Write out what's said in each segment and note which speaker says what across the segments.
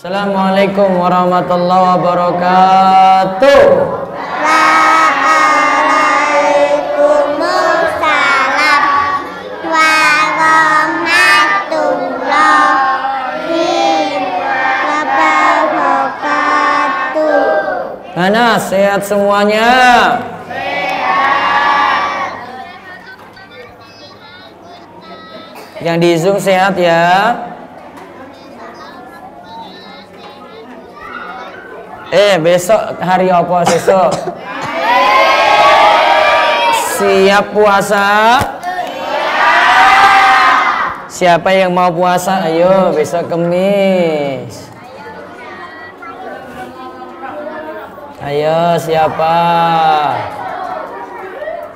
Speaker 1: Assalamualaikum warahmatullahi wabarakatuh.
Speaker 2: Waalaikumsalam warahmatullahi wabarakatuh.
Speaker 1: Mana sehat semuanya? Yang di Zoom sehat ya? Besok hari apa besok? Siap puasa? Siapa yang mau puasa? Ayo besok Kemis. Ayo siapa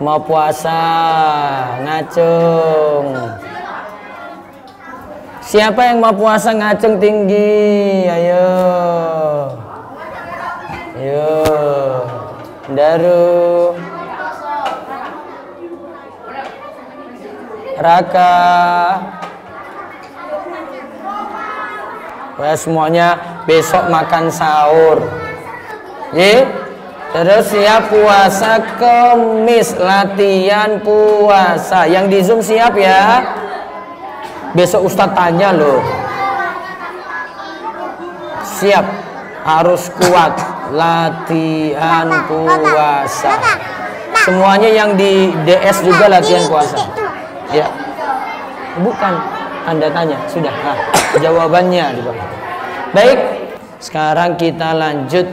Speaker 1: mau puasa? Ngacung. Siapa yang mau puasa ngacung tinggi? Ayo. Ayo. Daru. Raka. Wah, semuanya besok makan sahur. Terus siap puasa Kemis, latihan puasa. Yang di Zoom siap ya? Besok Ustadz tanya loh. Siap, harus kuat, latihan puasa. Semuanya yang di DS juga latihan puasa. Ya, bukan Anda tanya, sudah. Nah, jawabannya di bawah. Baik, sekarang kita lanjut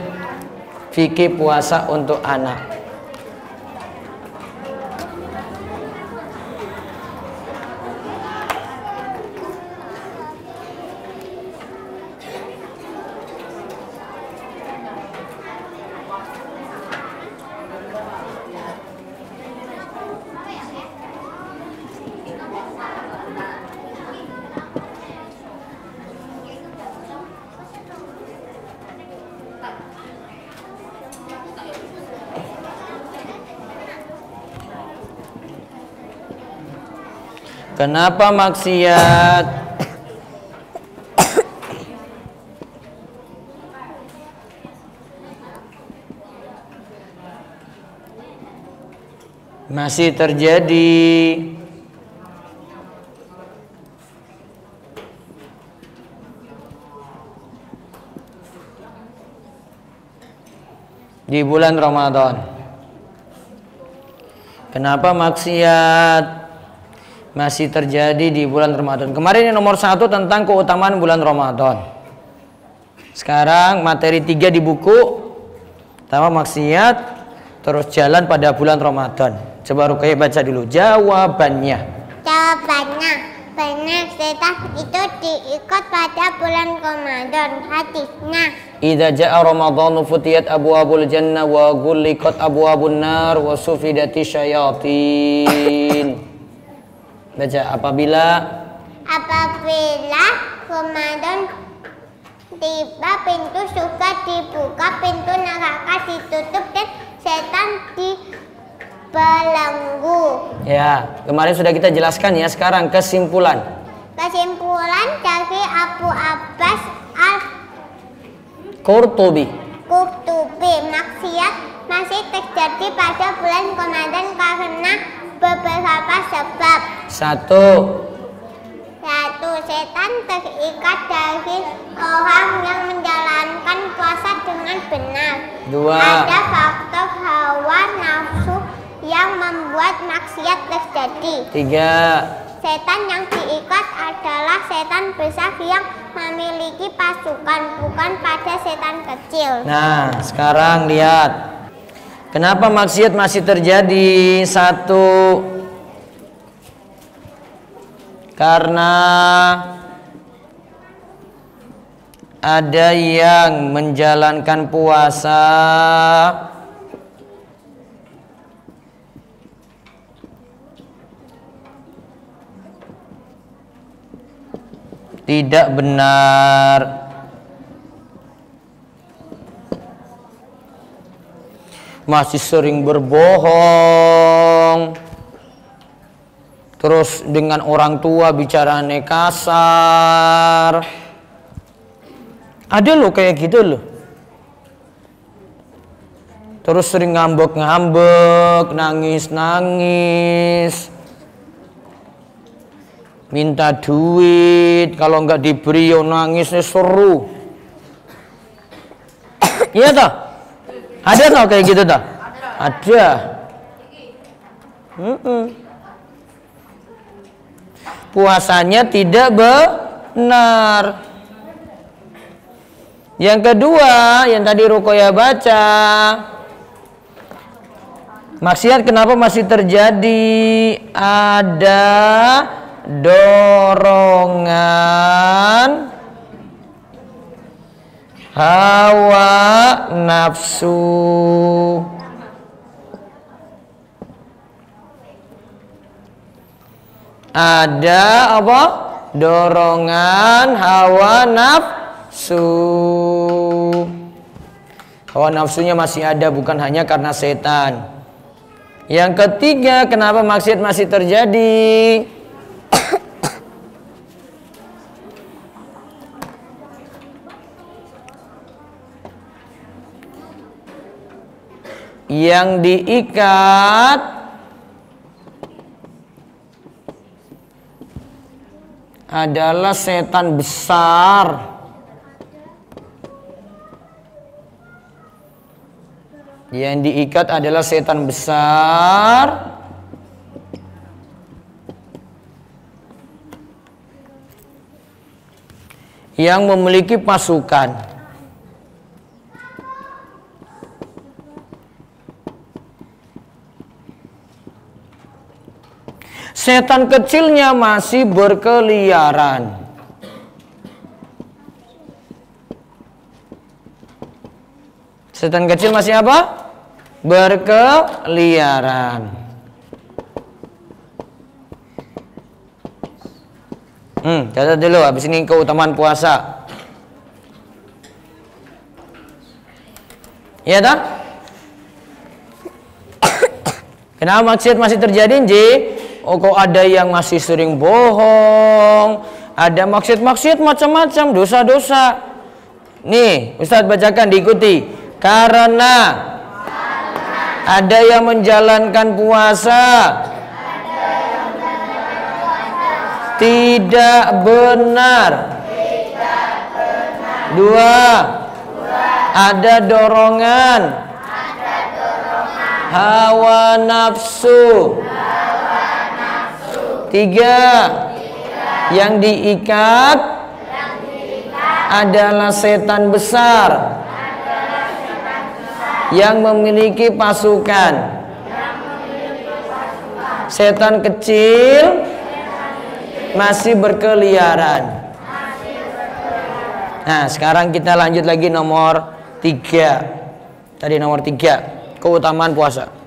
Speaker 1: fikih puasa untuk anak. Kenapa maksiat? Masih terjadi. Di bulan Ramadan. Kenapa maksiat masih terjadi di bulan Ramadan? Kemarin yang nomor 1 tentang keutamaan bulan Ramadan. Sekarang materi 3 di buku. Pertama maksiat, terus jalan pada bulan Ramadan. Coba Ruqayyah baca dulu jawabannya.
Speaker 2: Jawabannya, benar setan itu diikat pada bulan Ramadan. Hadisnya,
Speaker 1: Idza jaa Ramadhanu futiyat abwabul jannah wa ghulliqat abwabun nar wa sufidati syayatin. Baca, apabila
Speaker 2: Ramadan tiba, pintu surga dibuka, pintu neraka ditutup, dan setan dibelenggu.
Speaker 1: ya, kemarin sudah kita jelaskan ya. Sekarang kesimpulan.
Speaker 2: Kesimpulan dari Abu Abbas
Speaker 1: Qurtubi.
Speaker 2: Maksiat masih terjadi pada bulan Ramadan karena beberapa sebab.
Speaker 1: Satu,
Speaker 2: Setan terikat dari orang yang menjalankan puasa dengan benar.
Speaker 1: 2,
Speaker 2: Ada faktor hawa nafsu yang membuat maksiat terjadi.
Speaker 1: 3,
Speaker 2: Setan yang diikat adalah setan besar yang memiliki pasukan, bukan pada setan kecil.
Speaker 1: Nah, sekarang lihat. Kenapa maksiat masih terjadi? 1, karena ada yang menjalankan puasa tidak benar. Masih sering berbohong, terus dengan orang tua bicaranya kasar, Ada loh kayak gitu loh. Terus sering ngambek-ngambek, nangis-nangis, minta duit, kalau nggak diberi yo nangisnya seru. Iya toh? Ada toh kayak gitu toh? Ada. Puasanya tidak benar. Yang kedua, yang tadi Ruqayyah baca, maksiat kenapa masih terjadi? Ada dorongan hawa nafsu. Ada apa? Dorongan hawa nafsu. Hawa nafsunya masih ada, bukan hanya karena setan. Yang ketiga, kenapa maksiat masih terjadi? Yang diikat adalah setan besar. Yang diikat adalah setan besar yang memiliki pasukan. Setan kecilnya masih berkeliaran. Setan kecil masih apa? Berkeliaran. Catat dulu, habis ini keutamaan puasa. Iya tak? Kenapa maksiat masih terjadi, Nji? Oh, kok ada yang masih sering bohong, ada maksiat-maksiat macam-macam, dosa-dosa. Nih, Ustadz bacakan, diikuti. Karena ada yang menjalankan puasa tidak benar. Dua, ada dorongan hawa nafsu. Tiga, yang diikat adalah setan besar yang memiliki pasukan. Setan kecil masih berkeliaran. Nah, sekarang kita lanjut lagi nomor 3. Tadi nomor 3, keutamaan puasa.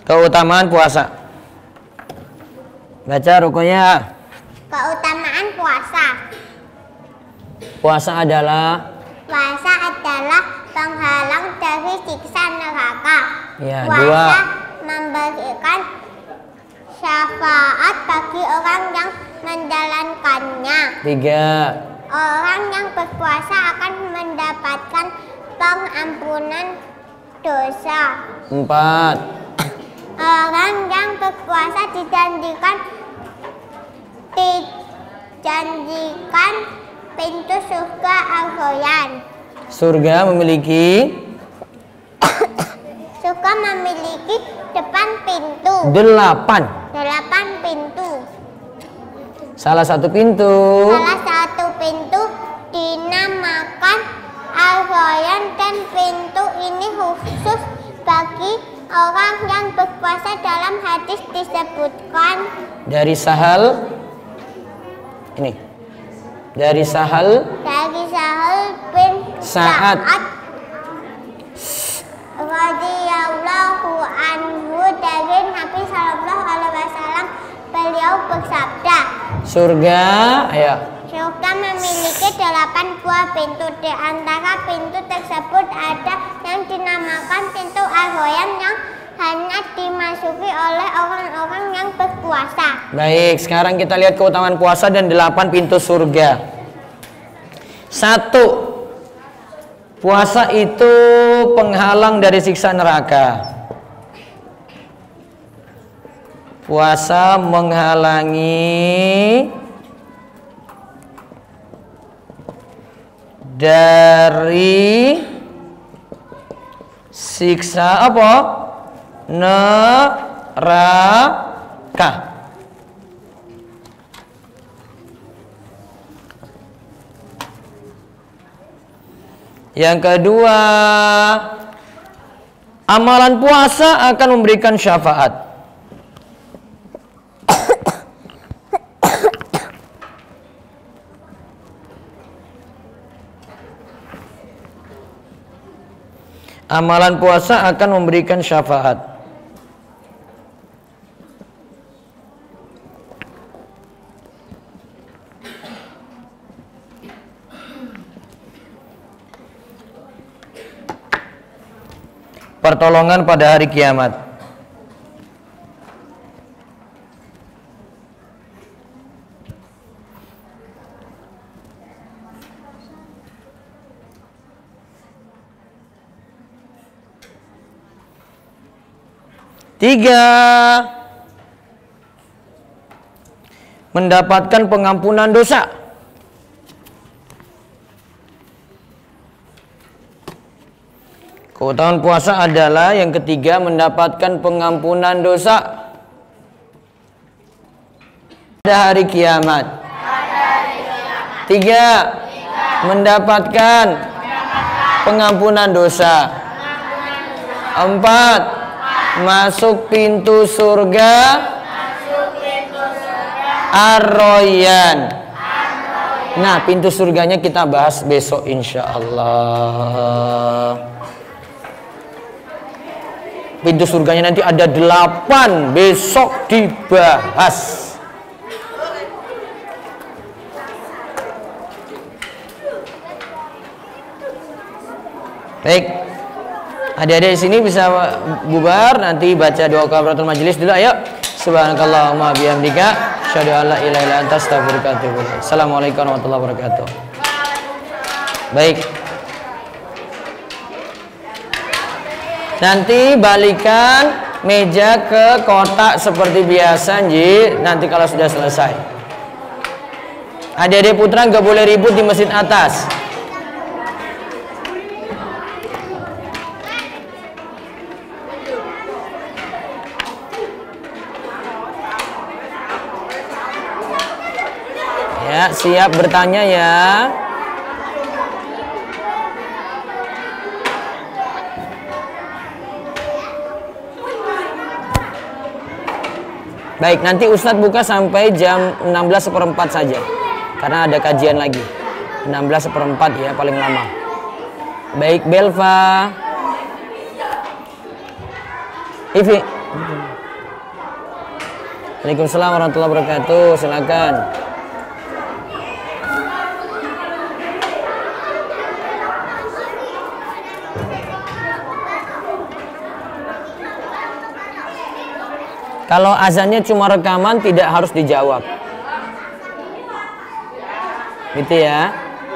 Speaker 1: Keutamaan puasa. Baca Ruqayyah.
Speaker 2: Keutamaan puasa.
Speaker 1: Puasa adalah
Speaker 2: penghalang dari siksa neraka.
Speaker 1: Ya,
Speaker 2: puasa memberikan syafaat bagi orang yang menjalankannya.
Speaker 1: 3,
Speaker 2: orang yang berpuasa akan mendapatkan pengampunan dosa.
Speaker 1: 4,
Speaker 2: orang yang berpuasa dijanjikan pintu surga Al-Royan.
Speaker 1: Surga memiliki
Speaker 2: depan pintu.
Speaker 1: 8
Speaker 2: pintu.
Speaker 1: Salah satu pintu
Speaker 2: dinamakan Al-Royan, dan pintu ini khusus bagi orang yang berpuasa. Dalam hadis disebutkan
Speaker 1: dari Sahal
Speaker 2: bin
Speaker 1: Sa'ad
Speaker 2: radhiyallahu anhu, dari Nabi Shallallahu alaihi wasallam, beliau bersabda,
Speaker 1: Surga, ayo.
Speaker 2: Surga memiliki 8 buah pintu. Di antara pintu tersebut ada yang dinamakan pintu Ar-Rayyan yang hanya dimasuki oleh orang-orang yang berpuasa.
Speaker 1: Baik, sekarang kita lihat keutamaan puasa dan 8 pintu surga. 1. Puasa itu penghalang dari siksa neraka. Puasa menghalangi dari siksa apa? Neraka. Yang kedua, amalan puasa akan memberikan syafaat. Amalan puasa akan memberikan syafaat. Pertolongan pada hari kiamat. Tiga, mendapatkan pengampunan dosa. Keutamaan puasa adalah yang ketiga, mendapatkan pengampunan dosa pada hari kiamat. Tiga, mendapatkan pengampunan dosa. Empat, masuk pintu surga Ar-Rayyan. Nah, pintu surganya kita bahas besok insya Allah. Pintu surganya nanti ada 8, besok dibahas. Baik, adik-adik di sini bisa bubar, nanti baca doa kafaratul majelis dulu. Ayo, subhanakallahumma bihamdika, asyhadu an la ilaha illa anta, astaghfiruka wa atubu ilaik. Assalamualaikum warahmatullahi wabarakatuh. Baik. Nanti balikan meja ke kotak seperti biasa, Nji. Nanti kalau sudah selesai. Adik-adik putra nggak boleh ribut di masjid atas. Ya, siap bertanya ya. Baik, nanti Ustadz buka sampai jam 16:15 saja. Karena ada kajian lagi. 16:15 ya, paling lama. Baik, Belva. Ivi. Waalaikumsalam warahmatullahi wabarakatuh. Silakan. Kalau azannya cuma rekaman, tidak harus dijawab. Gitu ya.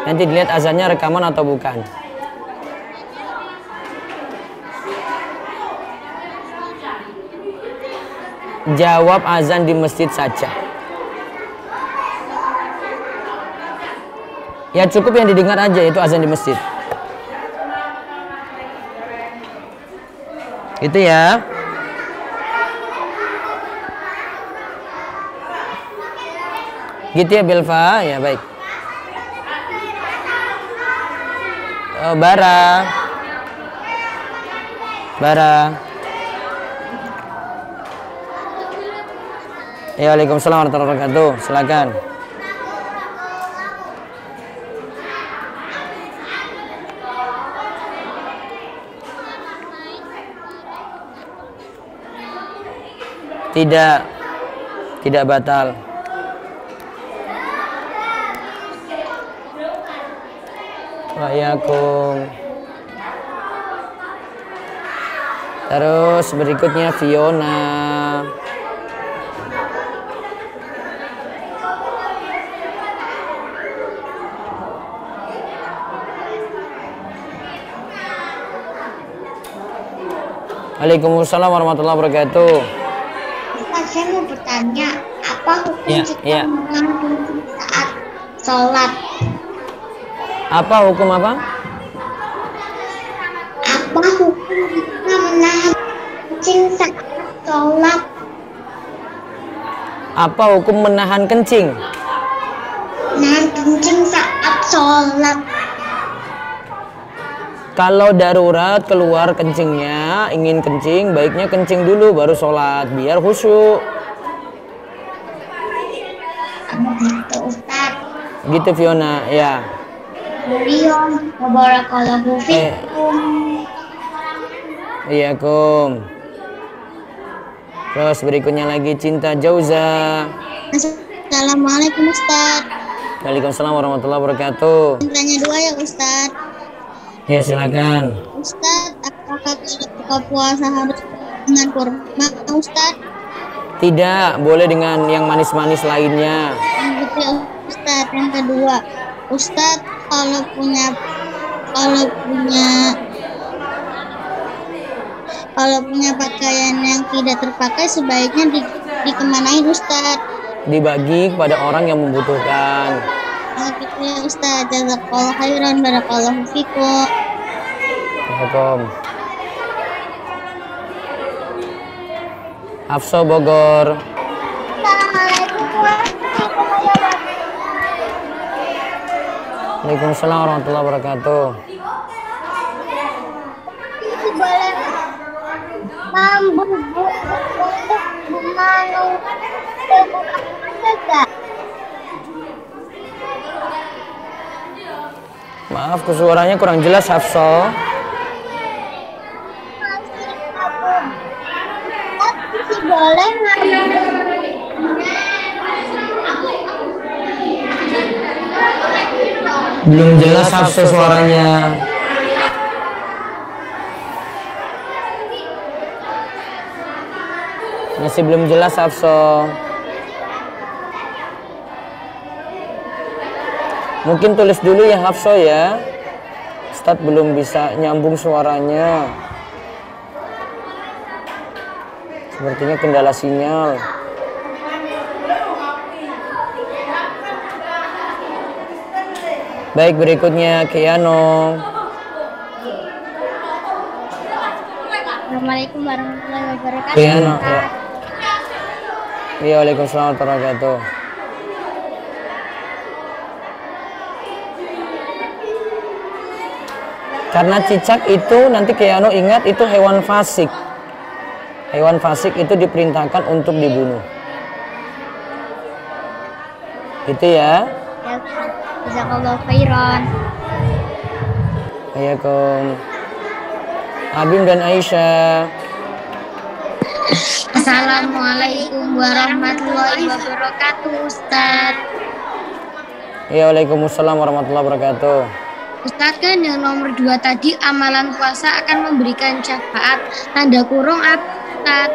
Speaker 1: Nanti dilihat azannya rekaman atau bukan. Jawab azan di masjid saja. Ya cukup yang didengar aja, itu azan di masjid. Itu ya. Gitu ya Belva, ya baik. Bara. Ya, waalaikumsalam warahmatullahi wabarakatuh. Silakan. Tidak batal. Wa'alaikum. Terus berikutnya Fiona. Waalaikumsalam warahmatullahi wabarakatuh.
Speaker 2: Ustaz, saya mau bertanya, apa hukum
Speaker 1: Ya.
Speaker 2: saat sholat?
Speaker 1: Apa hukum apa?
Speaker 2: Apa hukum kita menahan kencing saat sholat?
Speaker 1: Apa hukum menahan kencing?
Speaker 2: Menahan kencing saat sholat.
Speaker 1: Kalau darurat keluar kencingnya, ingin kencing, baiknya kencing dulu baru sholat biar khusyuk.
Speaker 2: Gitu, Ustaz.
Speaker 1: Gitu Fiona, ya.
Speaker 2: Beliau barakallahu fikum.
Speaker 1: Iya kum. Terus berikutnya lagi Cinta Jauza.
Speaker 2: Assalamualaikum Ustaz.
Speaker 1: Waalaikumsalam warahmatullahi wabarakatuh.
Speaker 2: Tanya dua ya Ustaz.
Speaker 1: Ya silakan.
Speaker 2: Ustaz, apakah buka puasa harus dengan kurma Ustaz?
Speaker 1: Tidak, boleh dengan yang manis-manis lainnya.
Speaker 2: Gitu ya Ustaz. Yang kedua, Ustaz, kalau punya pakaian yang tidak terpakai sebaiknya dikemanain Ustaz?
Speaker 1: Dibagi kepada orang yang membutuhkan.
Speaker 2: Gitu ya Ustaz. Jazakallahu khairan, barakallahu fikum.
Speaker 1: Assalamualaikum. Hafsa Bogor.
Speaker 2: Assalamualaikum warahmatullahi wabarakatuh.
Speaker 1: Waalaikumsalam warahmatullahi wabarakatuh.
Speaker 2: Boleh membubuk mengandung saja.
Speaker 1: Maaf, suaranya kurang jelas Hafsa.
Speaker 2: Boleh
Speaker 1: Belum jelas Hafsa suaranya. Masih belum jelas Hafsa. Mungkin tulis dulu ya Hafsa ya. Ustadz belum bisa nyambung suaranya. Sepertinya kendala sinyal. Baik, berikutnya Kiano.
Speaker 2: Assalamualaikum warahmatullahi wabarakatuh.
Speaker 1: Kiano, ya. Iya, waalaikumsalam warahmatullahi wabarakatuh. Karena cicak itu nanti Kiano ingat itu hewan fasik. Hewan fasik itu diperintahkan untuk dibunuh. Itu ya.
Speaker 2: Jazakallahu khairan.
Speaker 1: Assalamualaikum. Abim dan Aisyah.
Speaker 2: Assalamualaikum warahmatullahi wabarakatuh Ustaz.
Speaker 1: Ya, waalaikumsalam warahmatullahi wabarakatuh.
Speaker 2: Ustaz, kan yang nomor 2 tadi amalan puasa akan memberikan syafaat, tanda kurung apa Ustaz?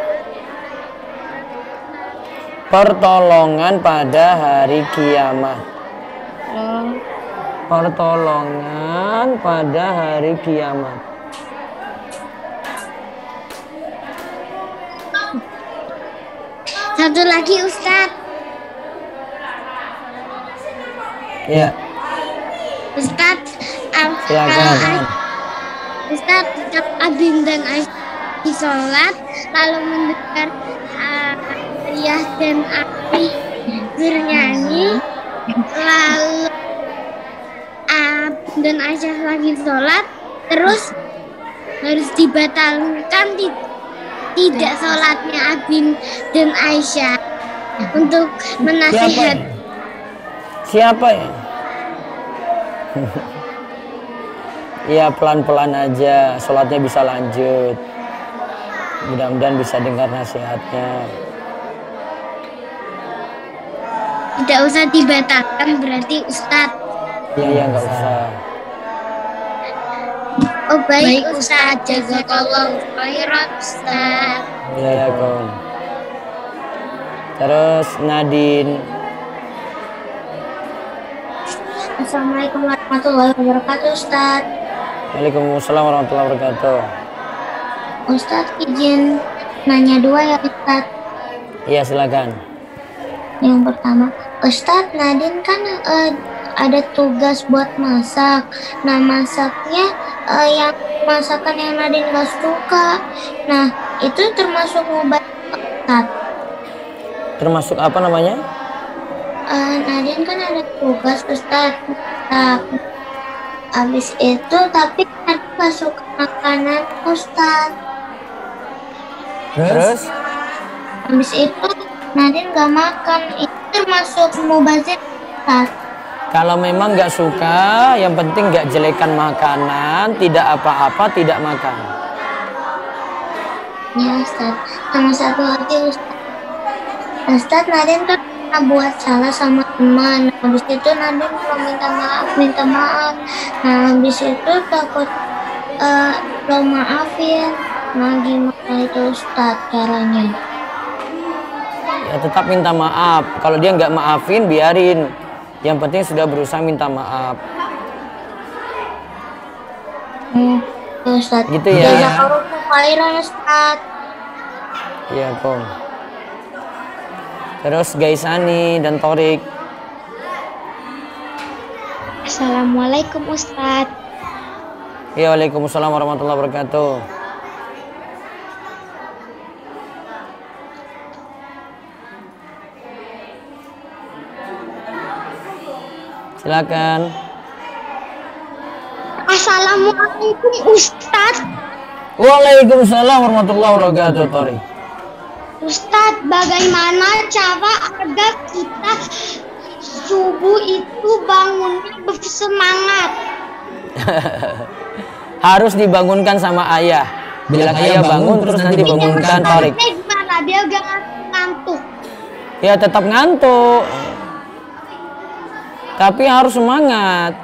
Speaker 1: Pertolongan pada hari kiamat. Pertolongan pada hari kiamat.
Speaker 2: Satu lagi Ustaz.
Speaker 1: Ya,
Speaker 2: Ustaz,
Speaker 1: silakan.
Speaker 2: Ustaz, setiap Abim dan Aisyah sholat lalu mendengar Ayah dan Abi bernyanyi, lalu Abim dan Aisyah lagi sholat, terus harus dibatalkan tidak sholatnya Abim dan Aisyah untuk menasihat.
Speaker 1: Siapa ya? Ya, pelan-pelan aja, sholatnya bisa lanjut. Mudah-mudahan bisa dengar nasihatnya.
Speaker 2: Tidak usah dibatalkan berarti Ustadz.
Speaker 1: Iya, nggak usah.
Speaker 2: Oh baik Ustaz, jazakallahu khairan Ustaz.
Speaker 1: Ya, Kom. Terus Nadine.
Speaker 2: Assalamualaikum warahmatullahi wabarakatuh Ustaz.
Speaker 1: Waalaikumsalam warahmatullahi wabarakatuh.
Speaker 2: Ustaz izin nanya dua ya Ustaz.
Speaker 1: Iya, silakan.
Speaker 2: Yang pertama, Ustaz Nadine kan ada tugas buat masak. Nah masaknya yang masakan yang Nadine gak suka. Nah itu termasuk mubah Ustaz.
Speaker 1: Termasuk apa namanya?
Speaker 2: Nadine kan ada tugas Ustaz. Habis itu tapi Nadine gak suka makanan Ustaz.
Speaker 1: Terus?
Speaker 2: Habis itu Nadine gak makan. Itu termasuk mubazir Ustaz.
Speaker 1: Kalau memang nggak suka, yang penting nggak jelekan makanan, tidak apa-apa, tidak makan.
Speaker 2: Ya Ustaz. Sama satu lagi Ustaz. Ustaz Nadine kan pernah buat salah sama teman. Habis itu Nadine mau minta maaf. Nah habis itu takut lo maafin. Nah gimana itu Ustaz caranya?
Speaker 1: Ya tetap minta maaf. Kalau dia nggak maafin, biarin. Yang penting sudah berusaha minta maaf.
Speaker 2: Ustaz.
Speaker 1: Gitu ya.
Speaker 2: Jazakallahu khairan Ustaz.
Speaker 1: Iya, Kom. Terus Gaisani dan Torik.
Speaker 2: Assalamualaikum Ustaz.
Speaker 1: Ya, waalaikumsalam warahmatullahi wabarakatuh. Silakan.
Speaker 2: Assalamualaikum Ustaz.
Speaker 1: Waalaikumsalam warahmatullahi wabarakatuh, Torik.
Speaker 2: Ustaz, bagaimana cara agar kita subuh itu bangunnya bersemangat?
Speaker 1: Harus dibangunkan sama ayah. Bila ayah bangun, terus nanti bangunkan Torik.
Speaker 2: Gimana dia gak ngantuk?
Speaker 1: Ya tetap ngantuk. Tapi harus semangat.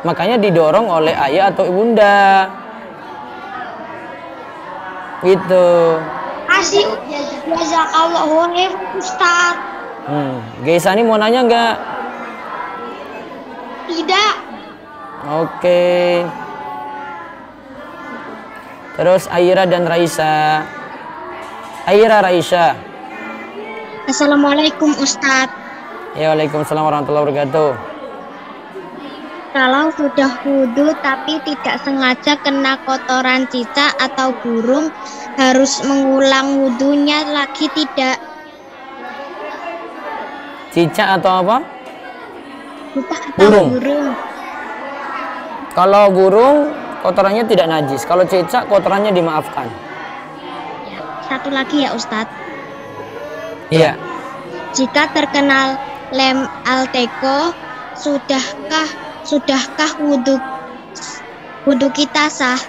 Speaker 1: Makanya didorong oleh ayah atau ibunda. Gitu.
Speaker 2: Kasih jazakallahu khairan Ustaz.
Speaker 1: Gaisani mau nanya nggak?
Speaker 2: Tidak.
Speaker 1: Oke. Terus Aira dan Raisa. Aira, Raisa.
Speaker 2: Assalamualaikum Ustaz.
Speaker 1: Ya, waalaikumsalam warahmatullahi wabarakatuh.
Speaker 2: Kalau sudah wudhu tapi tidak sengaja kena kotoran cicak atau burung, harus mengulang wudhunya lagi tidak?
Speaker 1: Cicak atau apa?
Speaker 2: Cicak atau burung.
Speaker 1: Kalau burung kotorannya tidak najis. Kalau cicak kotorannya dimaafkan.
Speaker 2: Satu lagi ya Ustadz.
Speaker 1: Iya.
Speaker 2: Jika terkenal lem Alteco, sudahkah wudhu kita sah?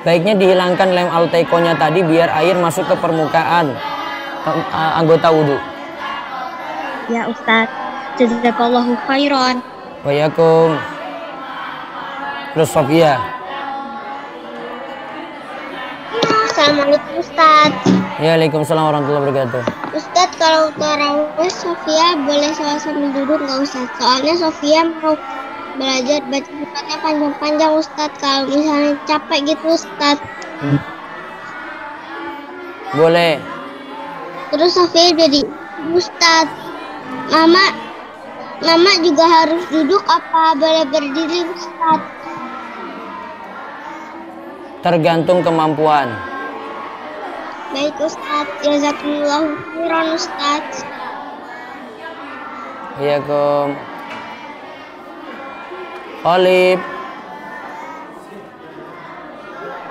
Speaker 1: Baiknya dihilangkan lem Alteco-nya tadi biar air masuk ke permukaan anggota wudhu.
Speaker 2: Ya Ustadz, jazakallahu khairan.
Speaker 1: Waalaikum. Terus Sofia.
Speaker 2: Assalamualaikum Ustadz.
Speaker 1: Ya, waalaikumsalam warahmatullahi wabarakatuh.
Speaker 2: Ustadz, kalau tarawih Sofia boleh sambil duduk nggak Ustadz? Soalnya Sofia mau belajar baca Qurannya panjang-panjang Ustadz. Kalau misalnya capek gitu Ustadz.
Speaker 1: Boleh.
Speaker 2: Terus Sofia jadi Ustadz. Mama juga harus duduk apa boleh berdiri Ustadz?
Speaker 1: Tergantung kemampuan.
Speaker 2: Baik Ustadz, jazakumullahu khairan Ustadz.
Speaker 1: Iya, Kom. Olip.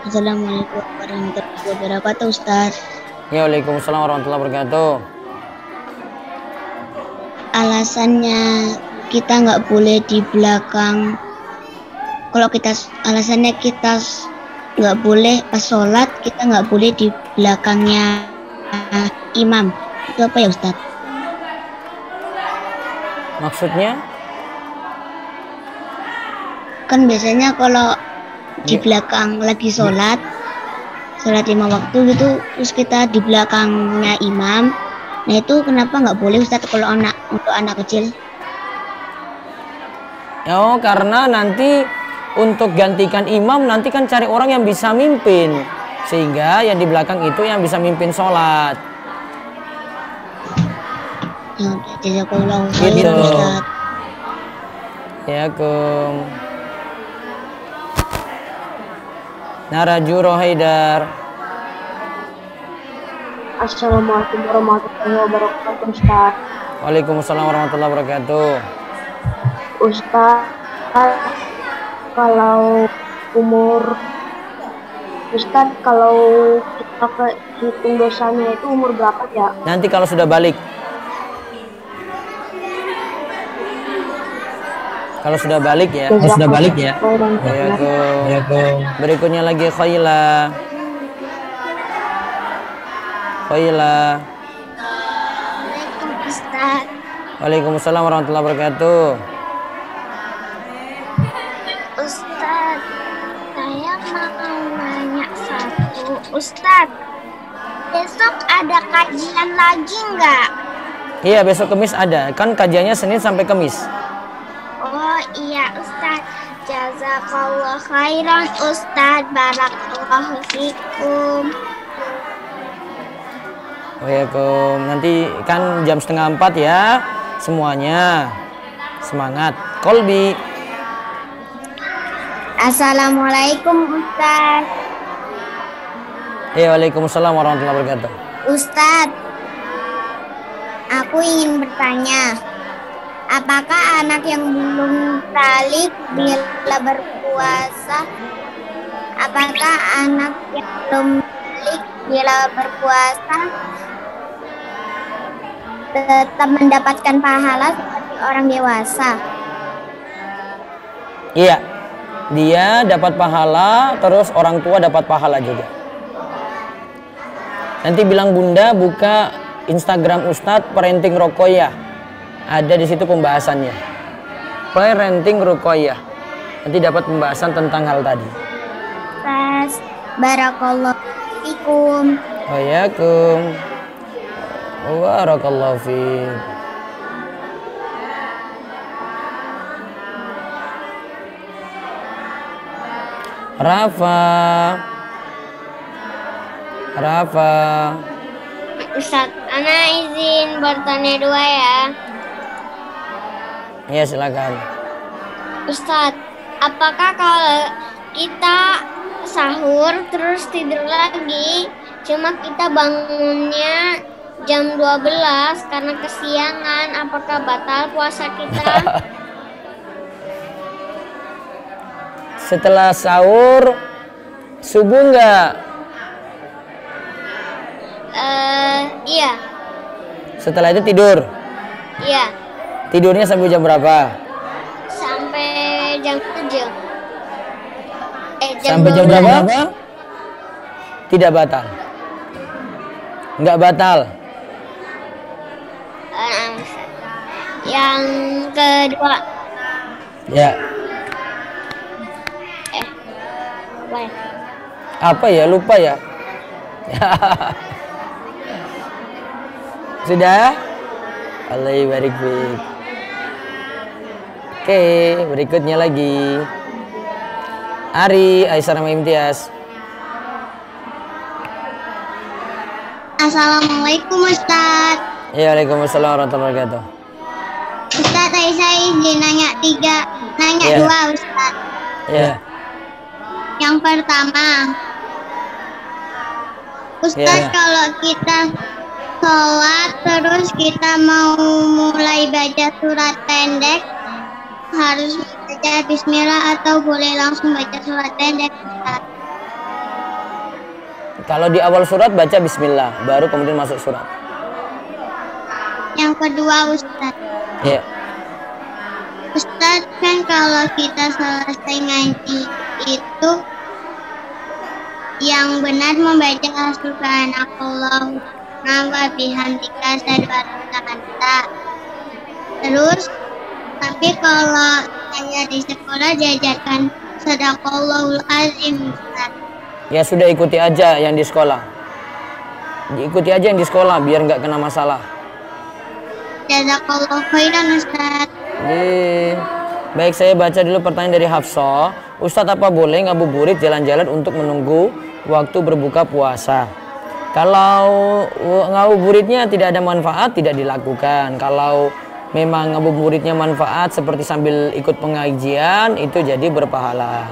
Speaker 2: Assalamualaikum warahmatullahi wabarakatuh Ustadz.
Speaker 1: Ya, waalaikumsalam warahmatullahi wabarakatuh.
Speaker 2: Alasannya kita nggak boleh di belakang. Kalau alasannya kita nggak boleh pas sholat, kita nggak boleh di belakangnya imam. Itu apa ya Ustadz?
Speaker 1: Maksudnya?
Speaker 2: Kan biasanya kalau
Speaker 3: di belakang lagi sholat 5 waktu gitu, terus kita di belakangnya imam. Nah itu kenapa nggak boleh Ustadz kalau untuk anak kecil?
Speaker 1: Oh, karena nanti untuk gantikan imam nanti kan cari orang yang bisa mimpin, sehingga yang di belakang itu yang bisa mimpin sholat.
Speaker 3: Jazakallahu
Speaker 1: Gitu.
Speaker 3: khairan Ustadz.
Speaker 1: Ya kum. Naraju Rohaidar.
Speaker 4: Assalamualaikum warahmatullahi wabarakatuh, Ustaz.
Speaker 1: Waalaikumsalam warahmatullahi wabarakatuh.
Speaker 4: Ustaz, kalau kalau kita hitung dosanya itu umur berapa ya?
Speaker 1: Nanti kalau sudah balik. Kalau sudah balik ya. Berikutnya lagi Khaila.
Speaker 2: Assalamualaikum Ustaz.
Speaker 1: Waalaikumsalam warahmatullahi wabarakatuh.
Speaker 2: Ustaz, saya mau nanya satu. Ustaz, besok ada kajian lagi nggak?
Speaker 1: Iya, besok Kamis ada. Kan kajiannya Senin sampai Kamis.
Speaker 2: Oh iya Ustaz. Jazakallah khairan Ustaz. Barakallahu fikum.
Speaker 1: Waalaikumsalam. Nanti kan jam 3:30 ya. Semuanya. Semangat. Kolbi.
Speaker 2: Assalamualaikum Ustaz.
Speaker 1: Waalaikumsalam warahmatullahi wabarakatuh.
Speaker 2: Ustaz, aku ingin bertanya, apakah anak yang belum balik bila berpuasa? Apakah anak yang belum balik bila berpuasa tetap mendapatkan pahala seperti orang dewasa?
Speaker 1: Iya. Dia dapat pahala, terus orang tua dapat pahala juga. Nanti bilang Bunda buka Instagram Ustadz Parenting Rokoyah. Ada di situ pembahasannya. Parenting Rokoyah. Nanti dapat pembahasan tentang hal tadi.
Speaker 2: Ustaz, barakallahu fikum.
Speaker 1: Waalaikum. Barakallahu fiik. Rafa.
Speaker 2: Ustaz, Ana izin bertanya dua ya.
Speaker 1: Iya silakan.
Speaker 2: Ustaz, apakah kalau kita sahur terus tidur lagi, cuma kita bangunnya jam 12 karena kesiangan, apakah batal puasa kita?
Speaker 1: Setelah sahur subuh enggak?
Speaker 2: Iya.
Speaker 1: Setelah itu tidur?
Speaker 2: Iya.
Speaker 1: Tidurnya sampai jam berapa?
Speaker 2: Sampai jam 7.
Speaker 1: Sampai jam
Speaker 2: 12.
Speaker 1: berapa? Tidak batal. Enggak batal.
Speaker 2: Yang kedua.
Speaker 1: Ya.
Speaker 2: Apa ya?
Speaker 1: Apa ya? Lupa ya. Sudah? Allahu barik fiik. Oke, berikutnya lagi. Ari, Aisyah nama Imtiaz.
Speaker 2: Assalamualaikum Ustaz.
Speaker 1: Ya, Waalaikumsalam warahmatullahi wabarakatuh.
Speaker 2: Ustaz, saya izin nanya
Speaker 1: Ya.
Speaker 2: dua Ustaz.
Speaker 1: Ya.
Speaker 2: Yang pertama, Ustaz,
Speaker 1: Ya.
Speaker 2: kalau kita sholat terus kita mau mulai baca surat pendek, harus baca bismillah atau boleh langsung baca surat pendek Ustaz?
Speaker 1: Kalau di awal surat baca bismillah, baru kemudian masuk surat.
Speaker 2: Yang kedua Ustaz,
Speaker 1: Ya.
Speaker 2: Ustaz, kan kalau kita selesai ngaji itu yang benar membaca subhanallah wa bihamdika asyhadu an la ilaha illa anta. Terus tapi kalau saya di sekolah diajarkan
Speaker 3: Sadaqallahul azim, Ustaz.
Speaker 1: Ya sudah, ikuti aja yang di sekolah. Diikuti aja yang di sekolah biar nggak kena masalah.
Speaker 3: Jazakallahu khairan, Ustaz.
Speaker 1: Baik, saya baca dulu pertanyaan dari Hafsah. Ustadz, apa boleh ngabuburit jalan-jalan untuk menunggu waktu berbuka puasa? Kalau ngabuburitnya tidak ada manfaat, tidak dilakukan. Kalau memang ngabuburitnya manfaat seperti sambil ikut pengajian, itu jadi berpahala.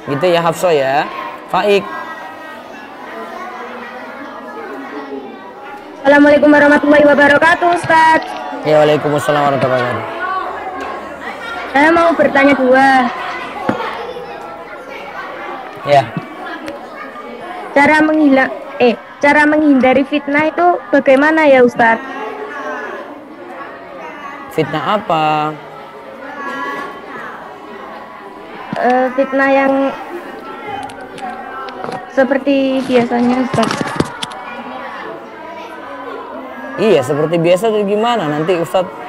Speaker 1: Gitu ya Hafsah ya. Faik.
Speaker 4: Assalamualaikum warahmatullahi wabarakatuh, Ustaz.
Speaker 1: Ya, waalaikumsalam warahmatullahi wabarakatuh.
Speaker 4: Saya mau bertanya dua.
Speaker 1: Ya.
Speaker 4: Cara menghindari fitnah itu bagaimana ya, Ustaz?
Speaker 1: Fitnah apa?
Speaker 4: Fitnah yang seperti biasanya, Ustaz.
Speaker 1: Iya, seperti biasa tuh gimana? Nanti Ustadz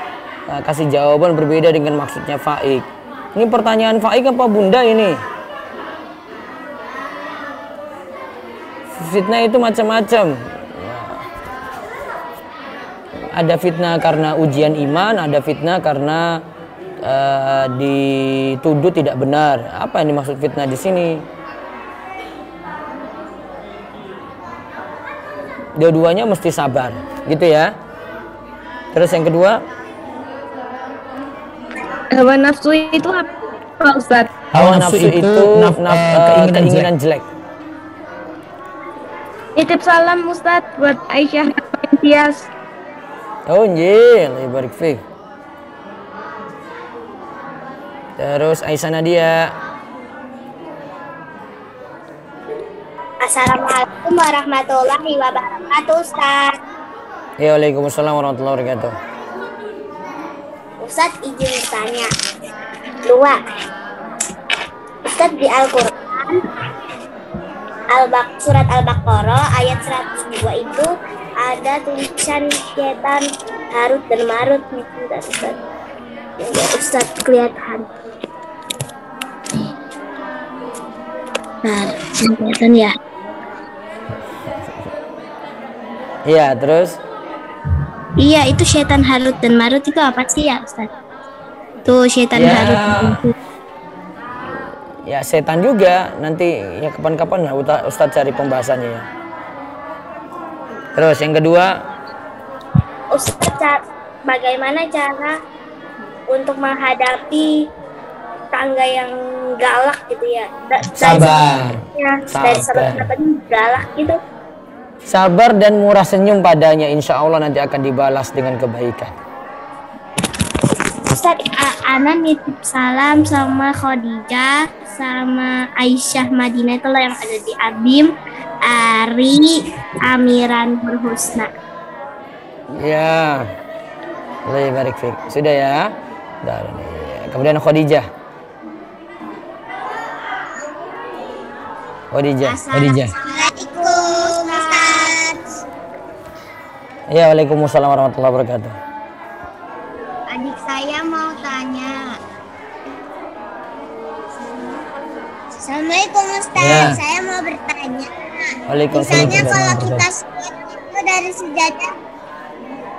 Speaker 1: kasih jawaban berbeda dengan maksudnya Faik. Ini pertanyaan Faik apa Bunda ini? Fitnah itu macam-macam. Ada fitnah karena ujian iman, ada fitnah karena dituduh tidak benar. Apa yang dimaksud fitnah di sini? Dua-duanya mesti sabar, gitu ya. Terus yang kedua,
Speaker 4: Hawa nafsu itu apa, Ustaz?
Speaker 1: hawa nafsu itu keinginan jelek.
Speaker 4: Titip salam, Ustaz, buat Aisyah Tias.
Speaker 1: Oh iya, Allah barik fiik. Terus Aisyah Nadia.
Speaker 2: Assalamualaikum warahmatullahi wabarakatuh, Ustaz.
Speaker 1: Ya, waalaikumsalam warahmatullahi wabarakatuh.
Speaker 2: Ustaz izin bertanya. Dua. Ustaz di Al-Quran surat Al-Baqarah ayat 102 itu ada tulisan setan Harut dan Marut gitu, Ustaz. Ya, Ustaz kelihatan.
Speaker 3: Nah, kelihatan ya.
Speaker 1: Iya, terus
Speaker 3: Iya, itu setan Harut dan Marut itu apa sih ya, Ustaz? Tuh setan
Speaker 1: Ya.
Speaker 3: Harut.
Speaker 1: ya setan juga. Nanti ya kapan-kapan lah Ustadz cari pembahasannya ya. Terus yang kedua,
Speaker 2: Ustaz, bagaimana cara untuk menghadapi tangga yang galak gitu ya?
Speaker 1: sabar.
Speaker 2: Dari sahabat galak gitu.
Speaker 1: Sabar dan murah senyum padanya, insya Allah nanti akan dibalas dengan kebaikan.
Speaker 2: Ustaz,
Speaker 3: Ana nitip salam sama Khadijah, sama Aisyah Madinah itu yang ada di Abim, Ari, Amiran Berhusna.
Speaker 1: Ya, Allah barik fiik. Sudah ya. Kemudian Khadijah.
Speaker 2: Assalamualaikum, Ustaz.
Speaker 1: Ya, waalaikumsalam warahmatullahi wabarakatuh.
Speaker 2: Adik saya mau tanya. Assalamualaikum, Ustaz.
Speaker 1: Ya.
Speaker 2: Saya mau bertanya.
Speaker 1: Waalaikumsalam
Speaker 2: Misalnya kalau
Speaker 1: warahmatullahi
Speaker 2: kita
Speaker 1: wabarakatuh.
Speaker 2: sholat itu dari sejadah,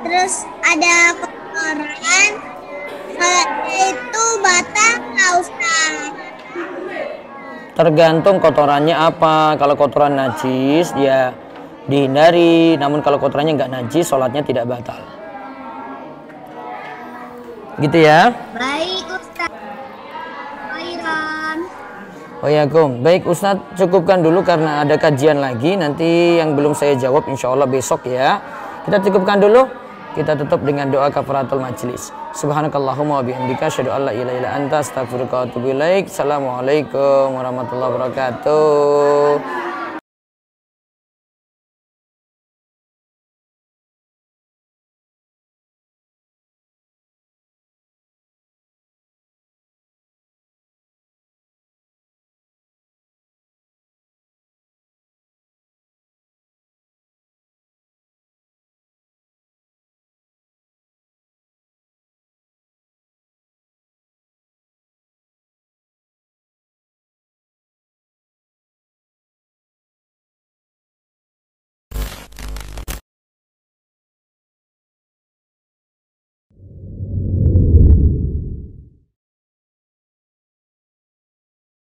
Speaker 2: terus ada kotoran, sholatnya itu batal nggak, Ustaz?
Speaker 1: Tergantung kotorannya apa. Kalau kotoran najis ya dihindari. Namun kalau kotorannya nggak najis, sholatnya tidak batal. Gitu ya.
Speaker 2: Baik, Ustaz. Khairan.
Speaker 1: Waalaikumsalam. Baik Ustadz, cukupkan dulu karena ada kajian lagi. Nanti yang belum saya jawab insya Allah besok ya. Kita cukupkan dulu. Kita tutup dengan doa kafaratul majlis. Subhanakallahumma wa bihamdika asyhadu an la ilaha illa anta astaghfiruka wa atubu ilaik. Assalamualaikum warahmatullahi wabarakatuh.